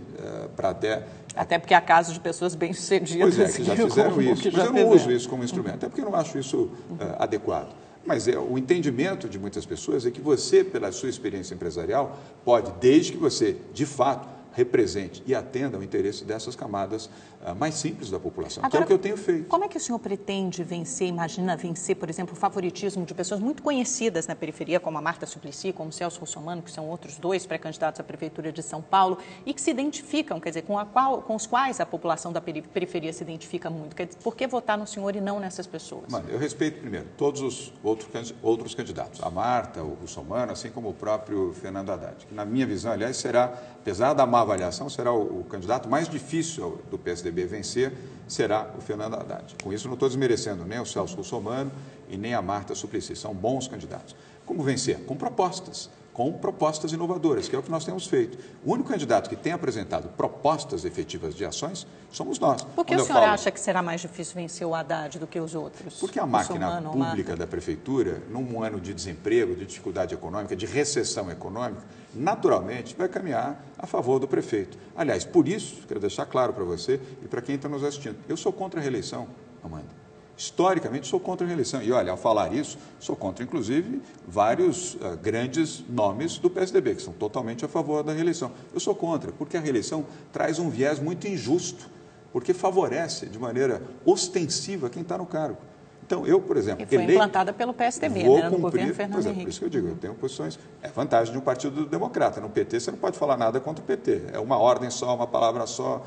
para até... Até porque há casos de pessoas bem-sucedidas. Pois é, que já fizeram isso, mas eu não uso isso como instrumento, até porque eu não acho isso adequado. Mas o entendimento de muitas pessoas é que você, pela sua experiência empresarial, pode, desde que você, de fato, represente e atenda ao interesse dessas camadas mais simples da população, agora, que é o que eu tenho feito. Como é que o senhor pretende vencer, imagina vencer, por exemplo, o favoritismo de pessoas muito conhecidas na periferia, como a Marta Suplicy, como o Celso Russomano, que são outros dois pré-candidatos à Prefeitura de São Paulo, e que se identificam, quer dizer, com os quais a população da periferia se identifica muito? Quer dizer, por que votar no senhor e não nessas pessoas? Mano, eu respeito, primeiro, todos os outros candidatos, a Marta, o Russomano, assim como o próprio Fernando Haddad, que na minha visão, aliás, será, apesar da má avaliação, será o candidato mais difícil do PSDB vencer, será o Fernando Haddad. Com isso, não estou desmerecendo nem o Celso Russomano e nem a Marta Suplicy. São bons candidatos. Como vencer? Com propostas inovadoras, que é o que nós temos feito. O único candidato que tem apresentado propostas efetivas de ações somos nós. Por que o senhor acha que será mais difícil vencer o Haddad do que os outros? Porque a máquina pública da Prefeitura, num ano de desemprego, de dificuldade econômica, de recessão econômica, naturalmente vai caminhar a favor do prefeito. Aliás, por isso, quero deixar claro para você e para quem está nos assistindo, eu sou contra a reeleição, Amanda. Historicamente, sou contra a reeleição. E, olha, ao falar isso, sou contra, inclusive, vários grandes nomes do PSDB, que são totalmente a favor da reeleição. Eu sou contra, porque a reeleição traz um viés muito injusto, porque favorece de maneira ostensiva quem está no cargo. Então, eu, por exemplo... E foi implantada pelo PSDB, né, no governo Fernando Henrique. Por isso que eu digo, eu tenho posições... É vantagem de um partido democrata. No PT, você não pode falar nada contra o PT. É uma ordem só, uma palavra só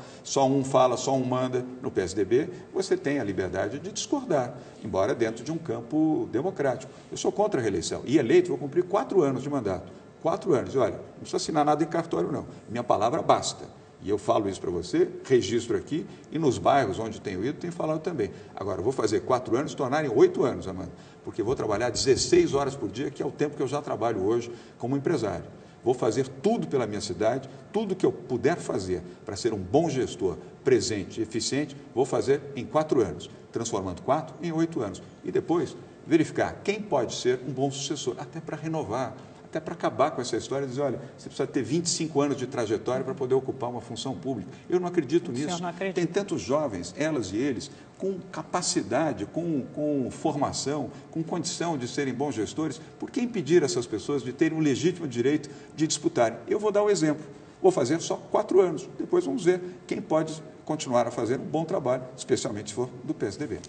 um fala, só um manda. No PSDB, você tem a liberdade de discordar, embora dentro de um campo democrático. Eu sou contra a reeleição. E eleito, vou cumprir 4 anos de mandato. 4 anos. E, olha, não precisa assinar nada em cartório, não. Minha palavra basta. E eu falo isso para você, registro aqui, e nos bairros onde tenho ido, tenho falado também. Agora, eu vou fazer 4 anos, tornarem 8 anos, Amanda, porque vou trabalhar 16 horas por dia, que é o tempo que eu já trabalho hoje como empresário. Vou fazer tudo pela minha cidade, tudo que eu puder fazer para ser um bom gestor, presente e eficiente, vou fazer em 4 anos, transformando 4 em 8 anos. E depois, verificar quem pode ser um bom sucessor, até para renovar, até para acabar com essa história e dizer, olha, você precisa ter 25 anos de trajetória para poder ocupar uma função pública. Eu não acredito nisso. Não acredito. Tem tantos jovens, elas e eles, com capacidade, com formação, com condição de serem bons gestores. Por que impedir essas pessoas de terem um legítimo direito de disputarem? Eu vou dar um exemplo. Vou fazer só 4 anos. Depois vamos ver quem pode continuar a fazer um bom trabalho, especialmente se for do PSDB.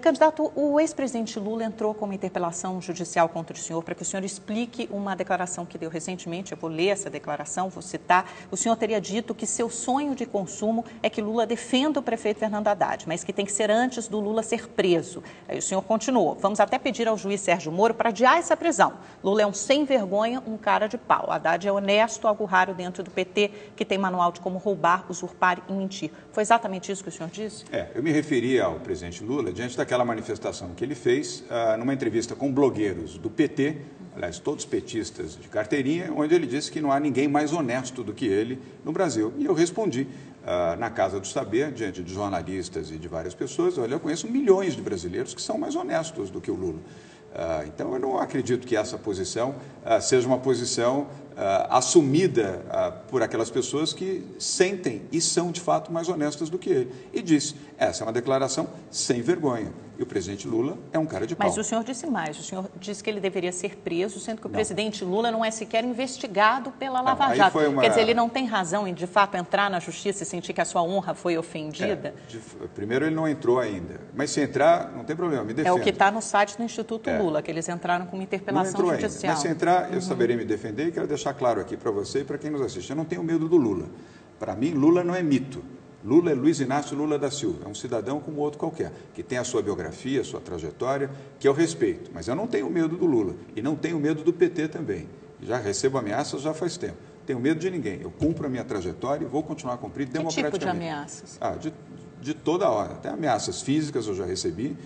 Candidato, o ex-presidente Lula entrou com uma interpelação judicial contra o senhor para que o senhor explique uma declaração que deu recentemente. Eu vou ler essa declaração, vou citar. O senhor teria dito que seu sonho de consumo é que Lula defenda o prefeito Fernando Haddad, mas que tem que ser antes do Lula ser preso. Aí o senhor continuou. Vamos até pedir ao juiz Sérgio Moro para adiar essa prisão. Lula é um sem vergonha, um cara de pau. Haddad é honesto, algo raro dentro do PT, que tem manual de como roubar, usurpar e mentir. Foi exatamente isso que o senhor disse? Eu me referi ao presidente Lula diante daquela manifestação que ele fez numa entrevista com blogueiros do PT, aliás, todos petistas de carteirinha, onde ele disse que não há ninguém mais honesto do que ele no Brasil. E eu respondi na Casa do Saber, diante de jornalistas e de várias pessoas, olha, eu conheço milhões de brasileiros que são mais honestos do que o Lula. Então, eu não acredito que essa posição seja uma posição assumida por aquelas pessoas que sentem e são, de fato, mais honestas do que ele. E disse, essa é uma declaração sem vergonha. E o presidente Lula é um cara de pau. Mas o senhor disse mais. O senhor disse que ele deveria ser preso, sendo que o presidente Lula não é sequer investigado pela Lava Jato. Quer dizer, ele não tem razão em, de fato, entrar na justiça e sentir que a sua honra foi ofendida? Primeiro, ele não entrou ainda. Mas se entrar, não tem problema, me defendo. É o que está no site do Instituto Lula, que eles entraram com uma interpelação judicial. Mas se entrar, eu saberei me defender e quero deixar claro aqui para você e para quem nos assiste. Eu não tenho medo do Lula. Para mim, Lula não é mito. Lula é Luiz Inácio Lula da Silva, é um cidadão como outro qualquer, que tem a sua biografia, a sua trajetória, que eu respeito. Mas eu não tenho medo do Lula e não tenho medo do PT também. Já recebo ameaças já faz tempo. Tenho medo de ninguém. Eu cumpro a minha trajetória e vou continuar a cumprir democraticamente. Que tipo de ameaças? De toda hora. Até ameaças físicas eu já recebi.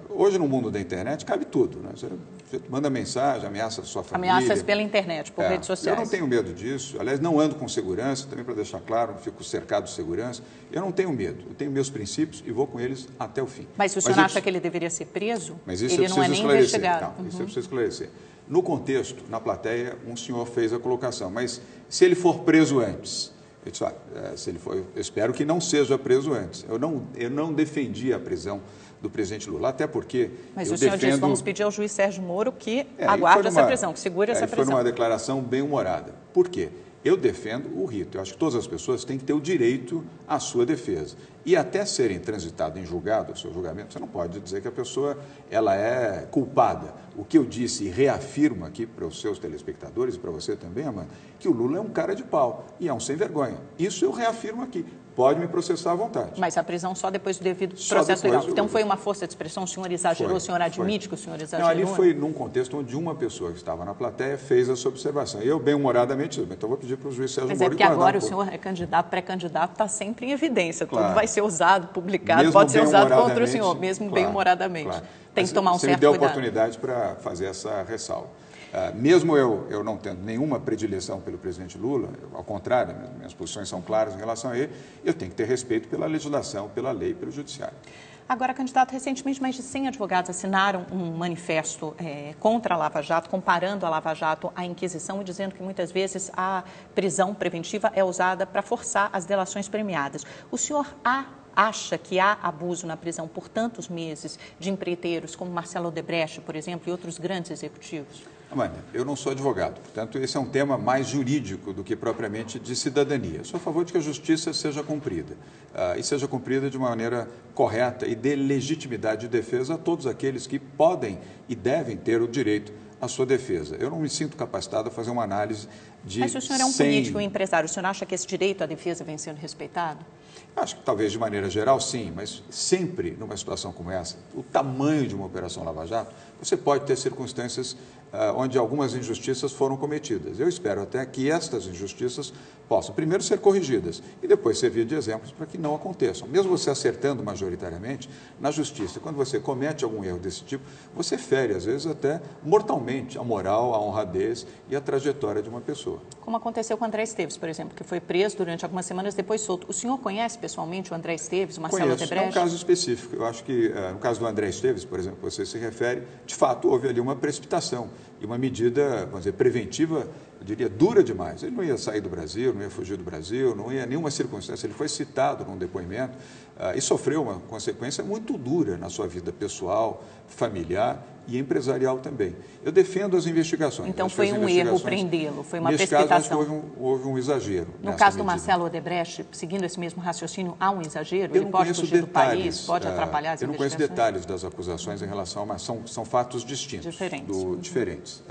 Hoje, no mundo da internet, cabe tudo. Né? Você manda mensagem, ameaça a sua família. Ameaças pela internet, por redes sociais. Eu não tenho medo disso. Aliás, não ando com segurança, também para deixar claro, fico cercado de segurança. Eu não tenho medo. Eu tenho meus princípios e vou com eles até o fim. Mas se o senhor acha que ele deveria ser preso, mas isso ele não é nem investigado. Não, isso eu preciso esclarecer. No contexto, na plateia, um senhor fez a colocação. Mas se ele for preso antes... Eu disse, se ele for, eu espero que não seja preso antes. Eu não defendi a prisão do presidente Lula, até porque... Mas o senhor disse, vamos pedir ao juiz Sérgio Moro que aguarde essa prisão, que segure essa prisão. Foi uma declaração bem-humorada. Por quê? Eu defendo o rito. Eu acho que todas as pessoas têm que ter o direito à sua defesa. E até serem transitadas em julgado, o seu julgamento, você não pode dizer que a pessoa ela é culpada. O que eu disse e reafirmo aqui para os seus telespectadores e para você também, Amanda, que o Lula é um cara de pau e é um sem vergonha. Isso eu reafirmo aqui. Pode me processar à vontade. Mas a prisão só depois do devido processo legal. Então foi uma força de expressão, o senhor exagerou, o senhor admite que o senhor exagerou? Não, ali foi num contexto onde uma pessoa que estava na plateia fez essa observação. E eu, bem-humoradamente, então vou pedir para o juiz Sérgio Moro... Mas é porque agora o senhor é candidato, pré-candidato, está sempre em evidência. Claro. Tudo vai ser usado, publicado, mesmo pode ser usado contra o senhor, mesmo claro, bem-humoradamente. Claro. Tem que tomar um certo cuidado. Você me deu a cuidado. oportunidade para fazer essa ressalva. Mesmo eu não tendo nenhuma predileção pelo presidente Lula, ao contrário, minhas posições são claras em relação a ele, eu tenho que ter respeito pela legislação, pela lei e pelo judiciário. Agora, candidato, recentemente mais de 100 advogados assinaram um manifesto contra a Lava Jato, comparando a Lava Jato à Inquisição e dizendo que muitas vezes a prisão preventiva é usada para forçar as delações premiadas. O senhor há acha que há abuso na prisão por tantos meses de empreiteiros como Marcelo Odebrecht, por exemplo, e outros grandes executivos? Amanda, eu não sou advogado, portanto, esse é um tema mais jurídico do que propriamente de cidadania. Sou a favor de que a justiça seja cumprida e seja cumprida de uma maneira correta e dê legitimidade de defesa a todos aqueles que podem e devem ter o direito à sua defesa. Eu não me sinto capacitado a fazer uma análise de... Mas se o senhor é um político e um empresário, o senhor acha que esse direito à defesa vem sendo respeitado? Acho que talvez de maneira geral, sim, mas sempre numa situação como essa, o tamanho de uma operação Lava Jato, você pode ter circunstâncias onde algumas injustiças foram cometidas. Eu espero até que estas injustiças possam, primeiro, ser corrigidas e depois servir de exemplos para que não aconteçam. Mesmo você acertando majoritariamente, na justiça, quando você comete algum erro desse tipo, você fere, às vezes, até mortalmente a moral, a honradez e a trajetória de uma pessoa. Como aconteceu com o André Esteves, por exemplo, que foi preso durante algumas semanas, depois solto. O senhor conhece pessoalmente o André Esteves, o Marcelo Odebrecht? Conheço, é um caso específico. Eu acho que, no caso do André Esteves, por exemplo, você se refere, de fato, houve ali uma precipitação e uma medida, vamos dizer, preventiva, eu diria, dura demais. Ele não ia sair do Brasil, não ia fugir do Brasil, não ia nenhuma circunstância. Ele foi citado num depoimento e sofreu uma consequência muito dura na sua vida pessoal, familiar e empresarial também. Eu defendo as investigações. Então foi um erro prendê-lo, foi uma precipitação. Nesse caso, acho que houve um exagero. No caso do Marcelo Odebrecht, seguindo esse mesmo raciocínio, há um exagero? Ele pode fugir do país, pode atrapalhar as investigações? Eu não conheço detalhes das acusações em relação a... Mas são fatos distintos. Diferentes.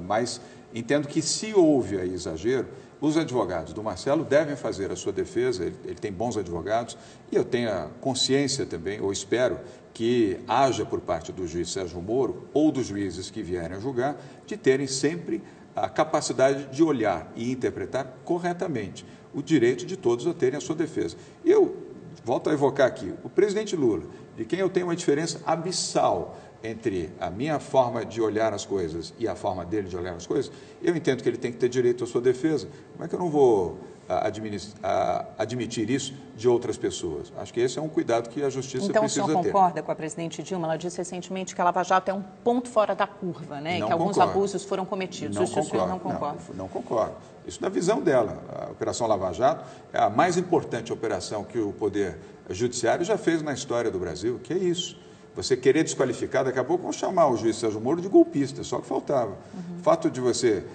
Mas entendo que se houve aí exagero, os advogados do Marcelo devem fazer a sua defesa, ele tem bons advogados, e eu tenho a consciência também, ou espero, que haja por parte do juiz Sérgio Moro ou dos juízes que vierem a julgar, de terem sempre a capacidade de olhar e interpretar corretamente o direito de todos a terem a sua defesa. E eu volto a evocar aqui, o presidente Lula, de quem eu tenho uma diferença abissal entre a minha forma de olhar as coisas e a forma dele de olhar as coisas, eu entendo que ele tem que ter direito à sua defesa. Como é que eu não vou admitir isso de outras pessoas? Acho que esse é um cuidado que a justiça precisa ter. Então, o senhor concorda com a presidente Dilma? Ela disse recentemente que a Lava Jato é um ponto fora da curva, né? E que alguns abusos foram cometidos. O senhor não concorda? Não concordo. Isso na visão dela. A Operação Lava Jato é a mais importante operação que o Poder Judiciário já fez na história do Brasil. Que é isso? Você querer desqualificar, daqui a pouco vão chamar o juiz Sérgio Moro de golpista, só que faltava. O fato de você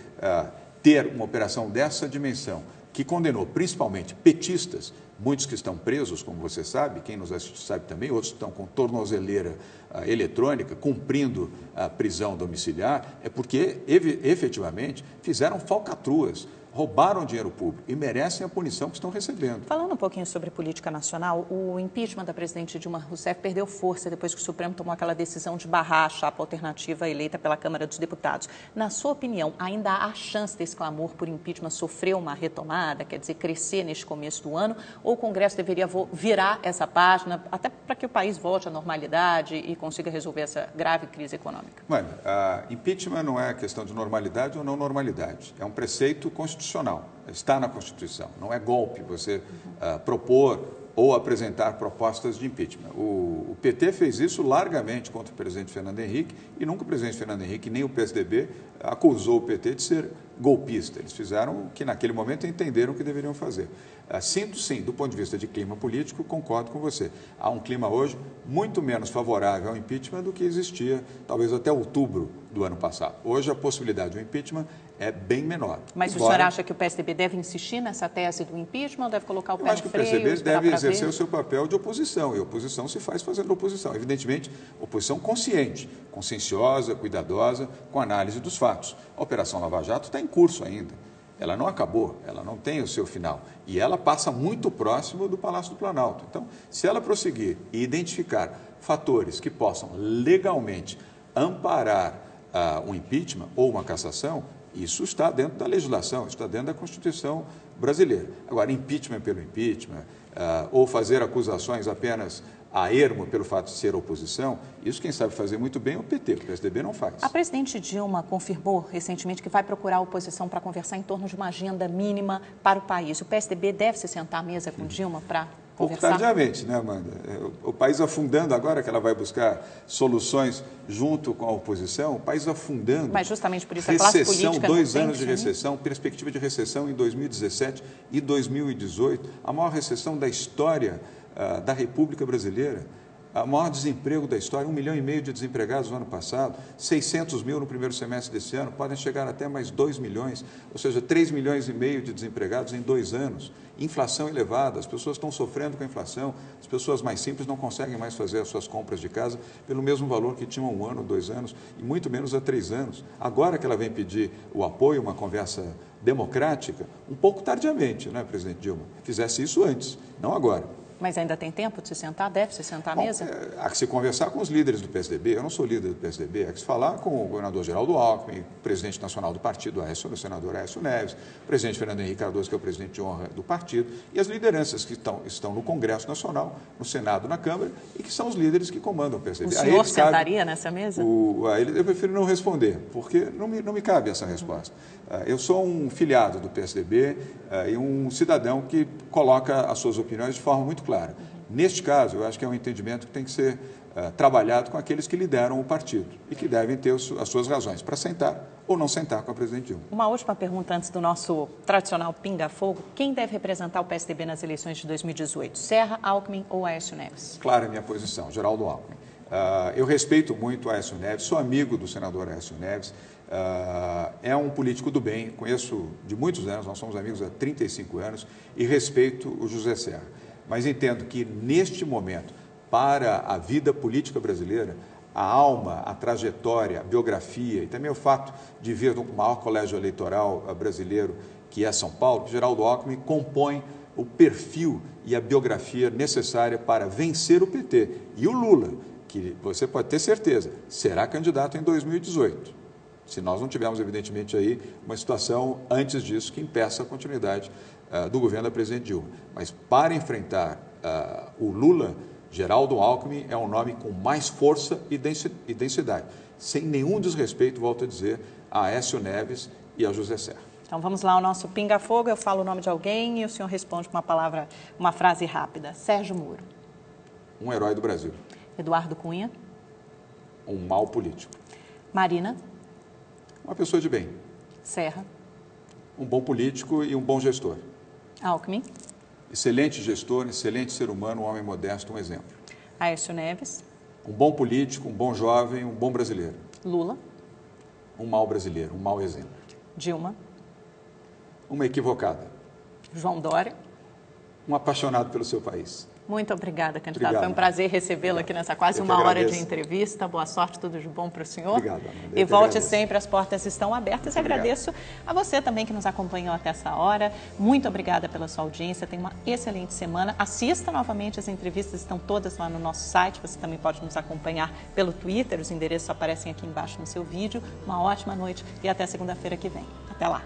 ter uma operação dessa dimensão, que condenou principalmente petistas, muitos que estão presos, como você sabe, quem nos assiste sabe também, outros estão com tornozeleira eletrônica, cumprindo a prisão domiciliar, é porque efetivamente fizeram falcatruas, roubaram dinheiro público e merecem a punição que estão recebendo. Falando um pouquinho sobre política nacional, o impeachment da presidente Dilma Rousseff perdeu força depois que o Supremo tomou aquela decisão de barrar a chapa alternativa eleita pela Câmara dos Deputados. Na sua opinião, ainda há chance desse clamor por impeachment sofrer uma retomada, quer dizer, crescer neste começo do ano, ou o Congresso deveria virar essa página, até para que o país volte à normalidade e consiga resolver essa grave crise econômica? Bueno, impeachment não é questão de normalidade ou não normalidade, é um preceito constitucional. Está na Constituição. Não é golpe você propor ou apresentar propostas de impeachment. O PT fez isso largamente contra o presidente Fernando Henrique e nunca o presidente Fernando Henrique nem o PSDB acusou o PT de ser golpista. Eles fizeram o que naquele momento entenderam que deveriam fazer. Sinto sim, do ponto de vista de clima político, concordo com você. Há um clima hoje muito menos favorável ao impeachment do que existia talvez até outubro do ano passado. Hoje a possibilidade do impeachment é bem menor. Mas o senhor acha que o PSDB deve insistir nessa tese do impeachment ou deve colocar o pé no freio? Eu acho que o PSDB deve exercer o seu papel de oposição, e oposição se faz fazendo oposição. Evidentemente, oposição consciente, conscienciosa, cuidadosa, com análise dos fatos. A Operação Lava Jato está em curso ainda. Ela não acabou, ela não tem o seu final. E ela passa muito próximo do Palácio do Planalto. Então, se ela prosseguir e identificar fatores que possam legalmente amparar um impeachment ou uma cassação, isso está dentro da legislação, está dentro da Constituição brasileira. Agora, impeachment pelo impeachment, ou fazer acusações apenas a ermo pelo fato de ser oposição, isso quem sabe fazer muito bem é o PT, o PSDB não faz. A presidente Dilma confirmou recentemente que vai procurar a oposição para conversar em torno de uma agenda mínima para o país. O PSDB deve se sentar à mesa com Dilma para conversar? Pouco tardiamente, né, Amanda? O país afundando agora, que ela vai buscar soluções junto com a oposição, o país afundando. Mas justamente por isso a classe política recessão, 2 anos de recessão, perspectiva de recessão em 2017 e 2018, a maior recessão da história da República Brasileira. O maior desemprego da história, 1,5 milhão de desempregados no ano passado, 600 mil no primeiro semestre desse ano, podem chegar até mais 2 milhões, ou seja, 3,5 milhões de desempregados em 2 anos. Inflação elevada, as pessoas estão sofrendo com a inflação, as pessoas mais simples não conseguem mais fazer as suas compras de casa pelo mesmo valor que tinham há 1 ano, 2 anos, e muito menos há 3 anos. Agora que ela vem pedir o apoio, uma conversa democrática, um pouco tardiamente, né, presidente Dilma? Fizesse isso antes, não agora. Mas ainda tem tempo de se sentar? Deve se sentar à mesa? Há que se conversar com os líderes do PSDB. Eu não sou líder do PSDB. Há que se falar com o governador Geraldo Alckmin, presidente nacional do partido, o senador Aécio Neves, o presidente Fernando Henrique Cardoso, que é o presidente de honra do partido, e as lideranças que estão no Congresso Nacional, no Senado, na Câmara, e que são os líderes que comandam o PSDB. O senhor sentaria nessa mesa? Eu prefiro não responder, porque não me cabe essa resposta. Eu sou um filiado do PSDB e um cidadão que coloca as suas opiniões de forma muito clara. Neste caso, eu acho que é um entendimento que tem que ser trabalhado com aqueles que lideram o partido e que devem ter as suas razões para sentar ou não sentar com a presidente Dilma. Uma última pergunta antes do nosso tradicional pinga-fogo. Quem deve representar o PSDB nas eleições de 2018? Serra, Alckmin ou Aécio Neves? Clara a minha posição, Geraldo Alckmin. Eu respeito muito o Aécio Neves, sou amigo do senador Aécio Neves, é um político do bem, conheço de muitos anos, nós somos amigos há 35 anos e respeito o José Serra. Mas entendo que neste momento, para a vida política brasileira, a alma, a trajetória, a biografia e também o fato de vir do maior colégio eleitoral brasileiro, que é São Paulo, Geraldo Alckmin compõe o perfil e a biografia necessária para vencer o PT. E o Lula, que você pode ter certeza, será candidato em 2018. Se nós não tivermos, evidentemente, aí uma situação antes disso que impeça a continuidade do governo da presidente Dilma. Mas para enfrentar o Lula, Geraldo Alckmin é um nome com mais força e densidade, sem nenhum desrespeito, volto a dizer, a Aécio Neves e a José Serra. Então vamos lá ao nosso pinga-fogo, eu falo o nome de alguém e o senhor responde com uma frase rápida. Sérgio Moro. Um herói do Brasil. Eduardo Cunha. Um mau político. Marina. Uma pessoa de bem. Serra. Um bom político e um bom gestor. Alckmin. Excelente gestor, excelente ser humano, um homem modesto, um exemplo. Aécio Neves. Um bom político, um bom jovem, um bom brasileiro. Lula. Um mau brasileiro, um mau exemplo. Dilma. Uma equivocada. João Dória. Um apaixonado pelo seu país. Muito obrigada, candidato. Obrigado. Foi um prazer recebê-lo aqui nessa quase uma hora de entrevista. Boa sorte, tudo de bom para o senhor. Obrigado, Amanda. E volte sempre, as portas estão abertas. E Obrigado. agradeço a você também que nos acompanhou até essa hora. Muito obrigada pela sua audiência. Tenha uma excelente semana. Assista novamente, as entrevistas estão todas lá no nosso site. Você também pode nos acompanhar pelo Twitter. Os endereços aparecem aqui embaixo no seu vídeo. Uma ótima noite e até segunda-feira que vem. Até lá.